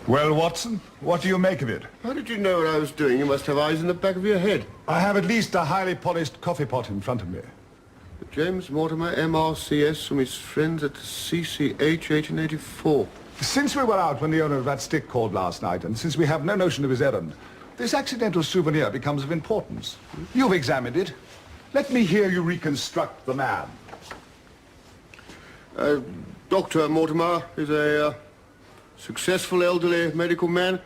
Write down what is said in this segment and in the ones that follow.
Well, Watson, what do you make of it? How did you know what I was doing? You must have eyes in the back of your head. I have at least a highly polished coffee pot in front of me. James Mortimer, MRCS, from his friends at CCH 1884. Since we were out when the owner of that stick called last night, and since we have no notion of his errand, this accidental souvenir becomes of importance. You've examined it. Let me hear you reconstruct the man. Dr. Mortimer is a successful elderly medical man,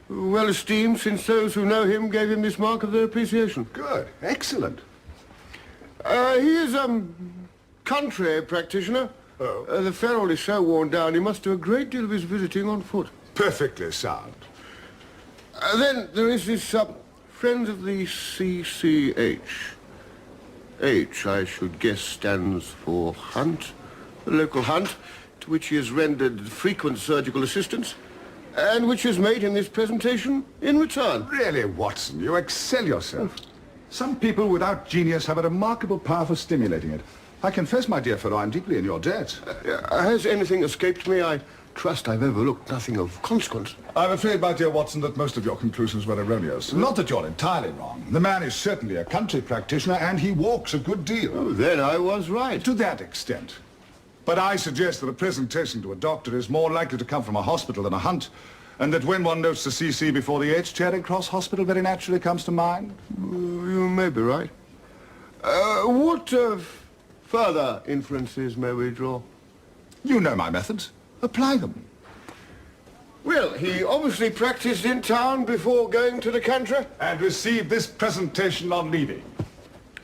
well esteemed since those who know him gave him this mark of their appreciation. Good. Excellent. He is a country practitioner. Oh. The Ferrol is so worn down, he must do a great deal of his visiting on foot. Perfectly sound. Then there is this friend of the CCH. H, I should guess, stands for Hunt, the local hunt, to which he has rendered frequent surgical assistance, and which has made him this presentation in return. Really, Watson, you excel yourself. Some people without genius have a remarkable power for stimulating it. I confess, my dear fellow, I'm deeply in your debt. Has anything escaped me? I trust I've overlooked nothing of consequence. I'm afraid, my dear Watson, that most of your conclusions were erroneous. Not that you're entirely wrong. The man is certainly a country practitioner, and he walks a good deal. Oh, then I was right. To that extent. But I suggest that a presentation to a doctor is more likely to come from a hospital than a hunt, and that when one notes the CC before the H, Charing Cross Hospital very naturally comes to mind. You may be right. What further inferences may we draw? You know my methods. Apply them. Well, he obviously practiced in town before going to the country. And received this presentation on leaving.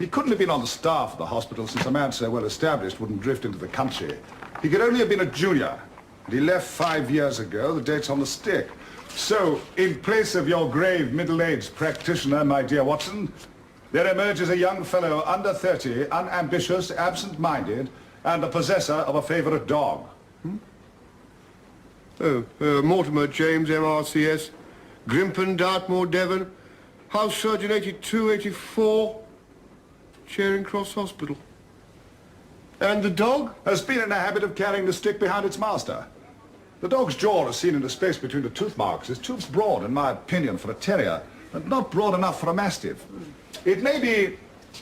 He couldn't have been on the staff of the hospital, since a man so well established wouldn't drift into the country. He could only have been a junior. And he left 5 years ago. The date's on the stick. So, in place of your grave middle-aged practitioner, my dear Watson, there emerges a young fellow under 30, unambitious, absent-minded, and the possessor of a favorite dog. Mortimer James, MRCS, Grimpen, Dartmoor, Devon, House Surgeon 8284, Charing Cross Hospital. And the dog? Has been in the habit of carrying the stick behind its master. The dog's jaw, as seen in the space between the tooth marks, is too broad, in my opinion, for a terrier, and not broad enough for a mastiff. It may be...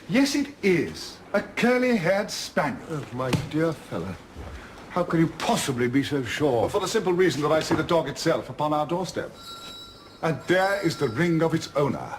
Yes, it is. A curly-haired spaniel. Oh, my dear fellow. How can you possibly be so sure? For the simple reason that I see the dog itself upon our doorstep. And there is the ring of its owner.